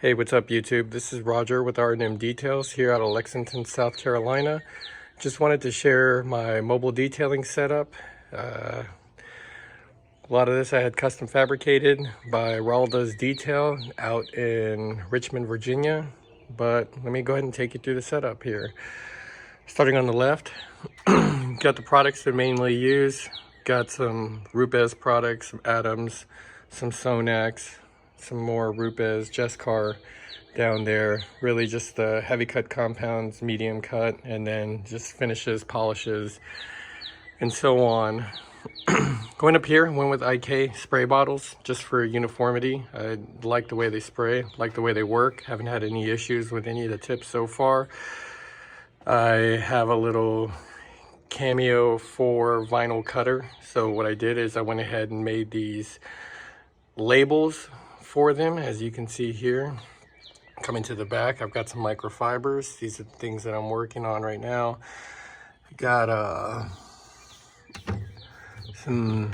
Hey, what's up YouTube? This is Roger with R&M Details here out of Lexington, South Carolina. Just wanted to share my mobile detailing setup. A lot of this I had custom fabricated by Raul Does Detail out in Richmond, Virginia. But let me go ahead and take you through the setup here. Starting on the left, got the products that mainly use. Got some Rupes products, some Adams, some Sonax, some more Rupes, Jescar down there. Really just the heavy cut compounds, medium cut, and then just finishes, polishes, and so on. Going up here, went with IK spray bottles just for uniformity. I like the way they spray, like the way they work. Haven't had any issues with any of the tips so far. I have a little Cameo 4 vinyl cutter. So what I did is I went ahead and made these labels for them, as you can see here. Coming to the back, I've got some microfibers. These are the things that I'm working on right now. Got some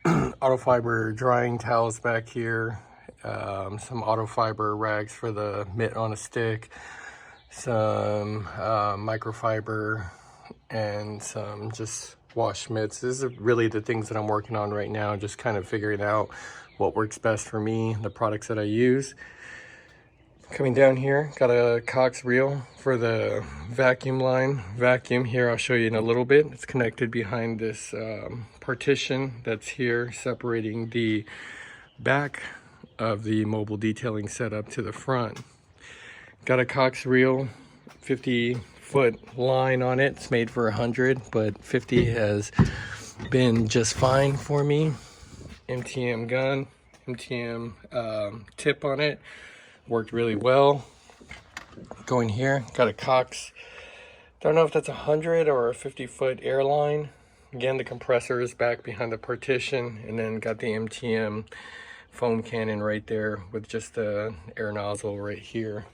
autofiber drying towels back here, some autofiber rags for the mitt on a stick, some microfiber, and some just wash mitts. These are really the things that I'm working on right now, just kind of figuring out what works best for me, the products that I use. Coming down here, got a Cox reel for the vacuum line. Vacuum here, I'll show you in a little bit. It's connected behind this partition that's here, separating the back of the mobile detailing setup to the front. Got a Cox reel, 50-foot line on it. It's made for 100, but 50 has been just fine for me. MTM gun, MTM tip on it. Worked really well. Going here, got a Cox, don't know if that's 100 or a 50-foot airline. Again, the compressor is back behind the partition, and then got the MTM foam cannon right there with just the air nozzle right here.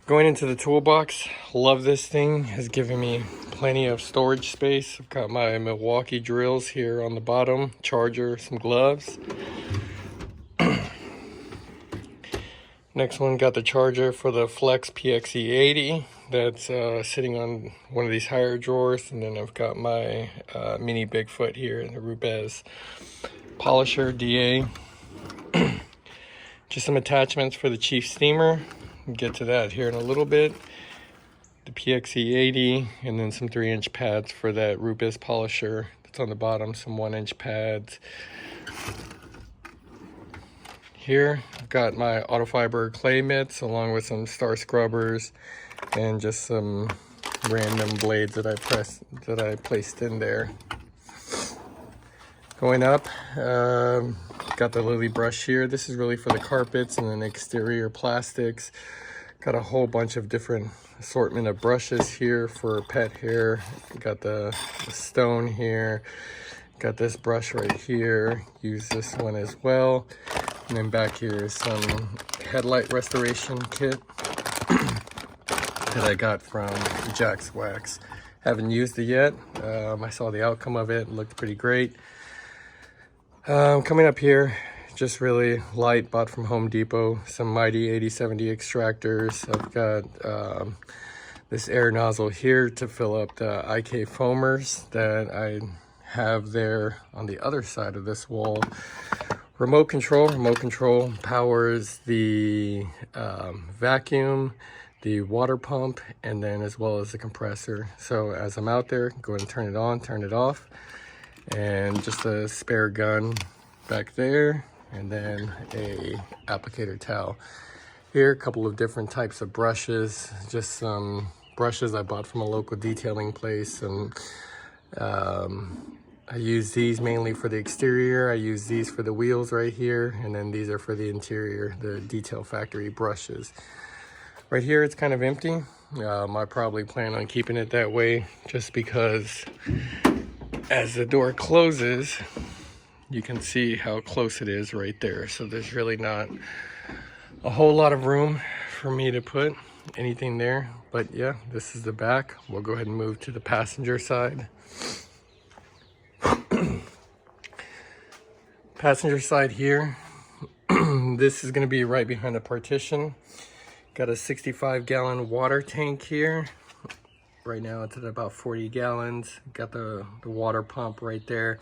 Going into the toolbox, love this thing. Has given me plenty of storage space. I've got my Milwaukee drills here on the bottom, charger, some gloves. Next one, got the charger for the Flex PXE80 that's sitting on one of these higher drawers. And then I've got my mini Bigfoot here, the Rupes Polisher DA. Just some attachments for the Chief Steamer. We'll get to that here in a little bit. The PXE80, and then some 3-inch pads for that Rupes Polisher that's on the bottom, some 1-inch pads. Here, I've got my autofiber clay mitts along with some star scrubbers and just some random blades that I placed in there. Going up, got the Lily brush here. This is really for the carpets and then exterior plastics. Got a whole bunch of different assortment of brushes here for pet hair. Got the stone here. Got this brush right here. Use this one as well. And then back here is some headlight restoration kit that I got from Jack's Wax. Haven't used it yet. I saw the outcome of it. It looked pretty great. Coming up here, just really light, bought from Home Depot. Some Mighty 8070 extractors. I've got this air nozzle here to fill up the IK foamers that I have there on the other side of this wall. Remote control powers the vacuum, the water pump, and then as well as the compressor. So as I'm out there, go ahead and turn it on, turn it off. And just a spare gun back there, and then a applicator towel. Here, a couple of different types of brushes, just some brushes I bought from a local detailing place. And I use these mainly for the exterior. I use these for the wheels right here, and then these are for the interior, the Detail Factory brushes. Right here, it's kind of empty. I probably plan on keeping it that way just because as the door closes, you can see how close it is right there. So there's really not a whole lot of room for me to put anything there. But yeah, this is the back. We'll go ahead and move to the passenger side. Passenger side here, This is going to be right behind the partition. Got a 65-gallon water tank here. Right now it's at about 40 gallons. Got the water pump right there.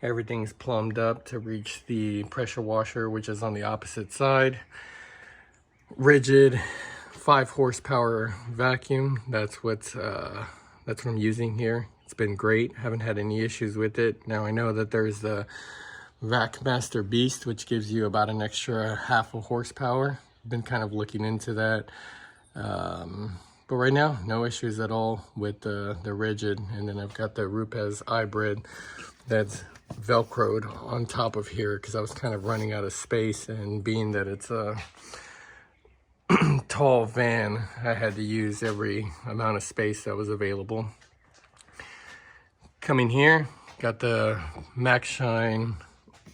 Everything's plumbed up to reach the pressure washer, which is on the opposite side. Rigid 5 horsepower vacuum. That's what I'm using here. It's been great. Haven't had any issues with it. Now I know that there's the VacMaster Beast, which gives you about an extra half a horsepower. Been kind of looking into that. But right now, no issues at all with the rigid. And then I've got the Rupes iBrid that's Velcroed on top of here because I was kind of running out of space, and being that it's a tall van, I had to use every amount of space that was available. Coming here, got the MaxShine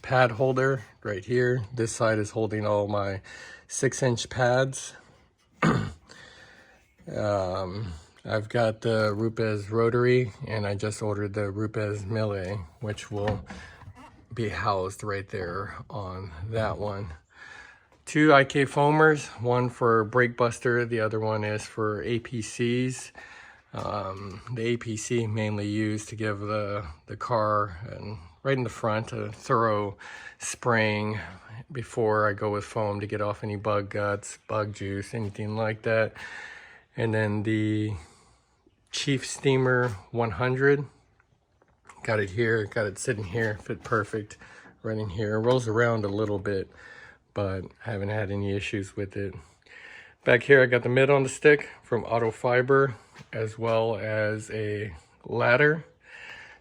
pad holder right here. This side is holding all my 6-inch pads. I've got the Rupes rotary, and I just ordered the Rupes Melee, which will be housed right there on that one. 2 IK foamers, one for brake buster, the other one is for APCs. The APC mainly used to give the car, and right in the front, a thorough spraying before I go with foam to get off any bug guts, bug juice, anything like that. And then the Chief Steamer 100, got it here, got it sitting here, fit perfect right in here. It rolls around a little bit, but I haven't had any issues with it. Back here I got the mitt on the stick from Auto Fiber, as well as a ladder.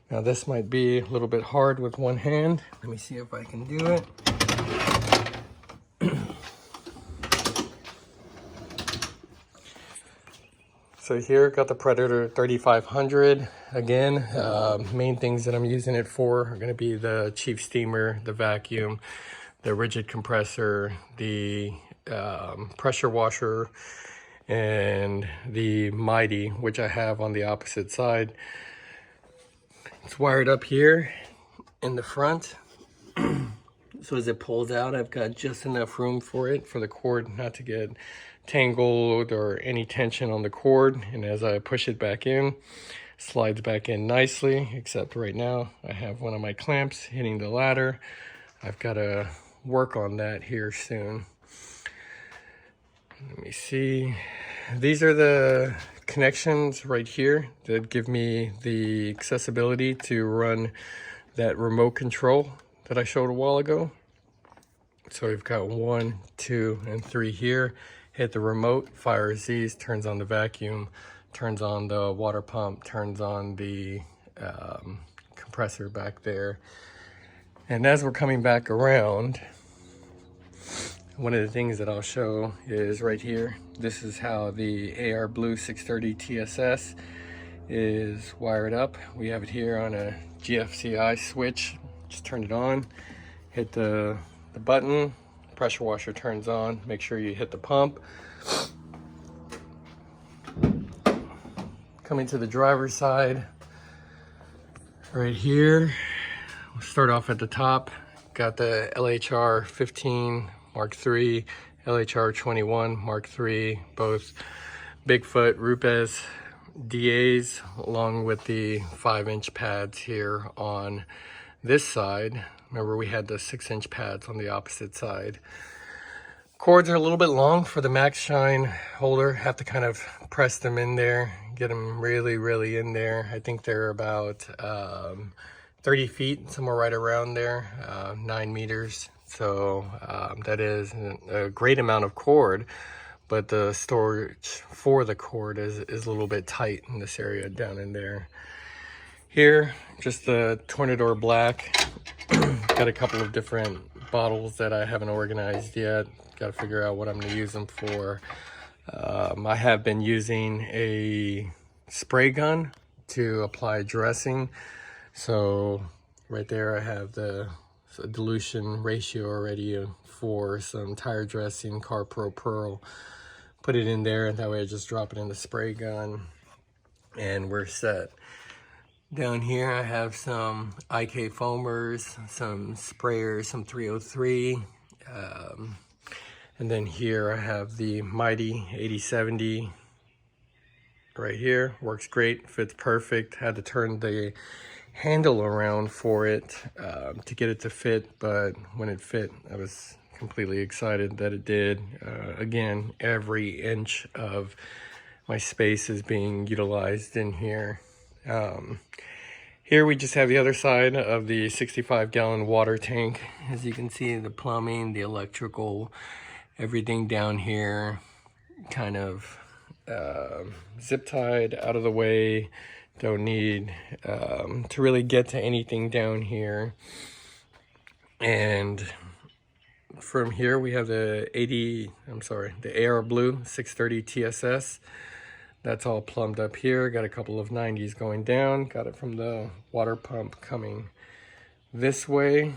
Now this might be a little bit hard with one hand. Let me see if I can do it. So here, got the Predator 3500. Again, main things that I'm using it for are gonna be the Chief Steamer, the vacuum, the rigid compressor, the pressure washer, and the Mighty, which I have on the opposite side. It's wired up here in the front. So as it pulls out, I've got just enough room for it, for the cord not to get tangled or any tension on the cord. And as I push it back in, slides back in nicely, except right now I have one of my clamps hitting the ladder. I've got to work on that here soon. Let me see. These are the connections right here that give me the accessibility to run that remote control that I showed a while ago. So we've got 1, 2, and 3 here. Hit the remote, fires these, turns on the vacuum, turns on the water pump, turns on the compressor back there. And as we're coming back around, one of the things that I'll show is right here. This is how the AR Blue 630 TSS is wired up. We have it here on a GFCI switch. Just turn it on, hit the button, pressure washer turns on. Make sure you hit the pump. Coming to the driver's side, right here, we'll start off at the top. Got the LHR 15 Mark III, LHR 21 Mark III, both Bigfoot Rupes DAs, along with the 5-inch pads here on this side. Remember, we had the 6-inch pads on the opposite side. Cords are a little bit long for the MaxShine holder. Have to kind of press them in there, get them really in there. I think they're about 30 feet, somewhere right around there, 9 meters. So that is a great amount of cord, but the storage for the cord is a little bit tight in this area down in there. Here, just the Tornador Black. Got a couple of different bottles that I haven't organized yet. Got to figure out what I'm going to use them for. I have been using a spray gun to apply dressing. So right there I have the dilution ratio already for some tire dressing, Car Pro Pearl. Put it in there, and that way I just drop it in the spray gun and we're set. Down here I have some IK foamers, some sprayers, some 303, And then here I have the Mighty 8070 right here. Works great, fits perfect. Had to turn the handle around for it to get it to fit, but when it fit, I was completely excited that it did. Again, every inch of my space is being utilized in here. Here we just have the other side of the 65-gallon water tank. As you can see, the plumbing, the electrical, everything down here kind of zip tied out of the way. Don't need to really get to anything down here. And from here we have the the AR Blue 630 TSS. That's all plumbed up here. Got a couple of 90s going down. Got it from the water pump coming this way,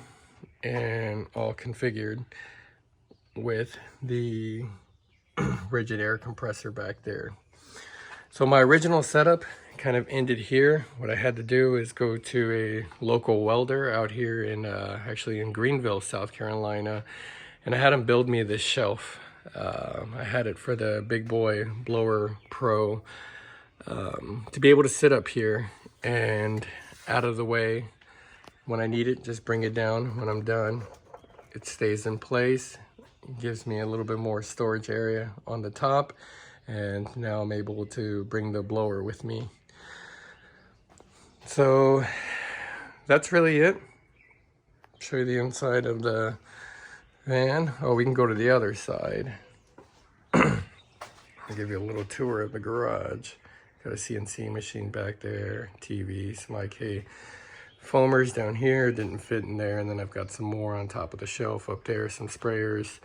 and all configured with the rigid air compressor back there. So my original setup kind of ended here. What I had to do is go to a local welder out here in actually in Greenville, South Carolina, and I had him build me this shelf. I had it for the Big Boy Blower Pro to be able to sit up here and out of the way when I need it, just bring it down when I'm done. It stays in place. It gives me a little bit more storage area on the top, and now I'm able to bring the blower with me. So that's really it. Show you the inside of the van. Oh, we can go to the other side. I'll give you a little tour of the garage. Got a CNC machine back there, TV, some IK foamers down here, didn't fit in there, and then I've got some more on top of the shelf up there, some sprayers.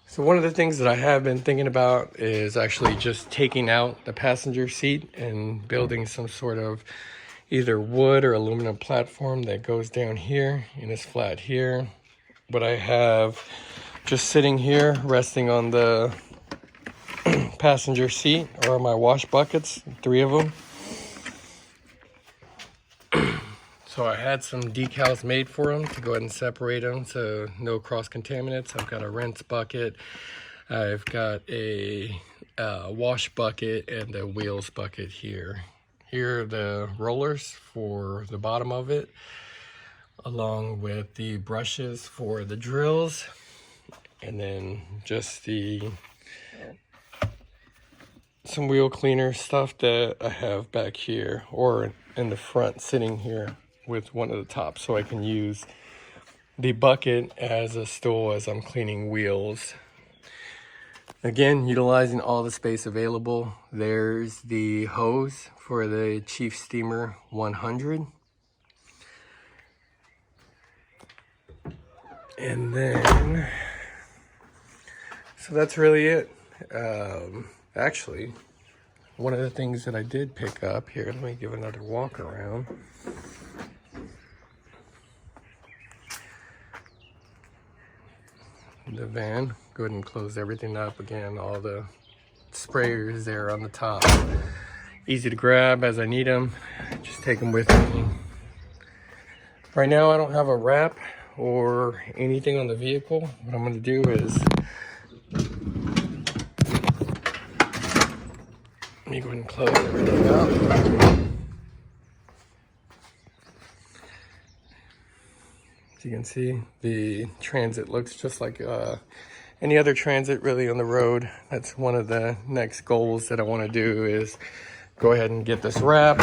So one of the things that I have been thinking about is actually just taking out the passenger seat and building some sort of either wood or aluminum platform that goes down here and is flat here. What I have just sitting here resting on the passenger seat are my wash buckets, 3 of them. So I had some decals made for them to go ahead and separate them so no cross contaminants. I've got a rinse bucket, I've got a wash bucket, and a wheels bucket here. Here are the rollers for the bottom of it, along with the brushes for the drills, and then just some wheel cleaner stuff that I have back here, or in the front sitting here with one of the tops, so I can use the bucket as a stool as I'm cleaning wheels. Again, utilizing all the space available. There's the hose for the Chief Steamer 100. And then, so that's really it. Actually, one of the things that I did pick up here, let me give another walk around. The van, go ahead and close everything up again. All the sprayers there on the top, easy to grab as I need them. Just take them with me. Right now I don't have a wrap or anything on the vehicle. What I'm going to do is let me go ahead and close everything up. You can see the Transit looks just like any other Transit really on the road. That's one of the next goals that I want to do, is go ahead and get this wrapped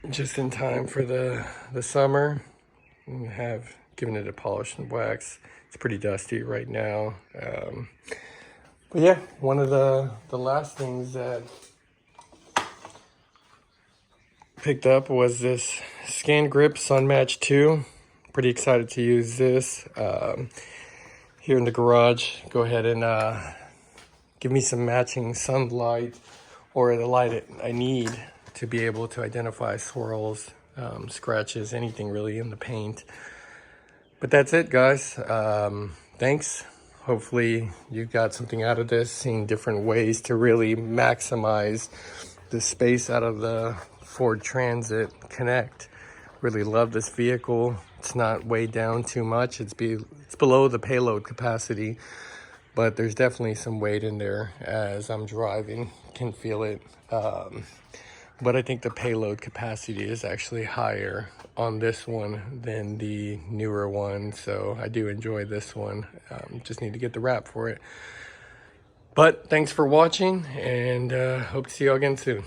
just in time for the summer, and have given it a polish and wax. It's pretty dusty right now, but yeah, one of the last things that picked up was this Scan Grip Sun Match 2. Pretty excited to use this here in the garage. Go ahead and give me some matching sunlight, or the light I need to be able to identify swirls, scratches, anything really in the paint. But that's it, guys. Thanks. Hopefully you got something out of this, seeing different ways to really maximize the space out of the Ford Transit Connect. Really love this vehicle. It's not weighed down too much. It's below the payload capacity, but there's definitely some weight in there as I'm driving. Can feel it. But I think the payload capacity is actually higher on this one than the newer one. So I do enjoy this one. Just need to get the wrap for it. But thanks for watching, and hope to see you all again soon.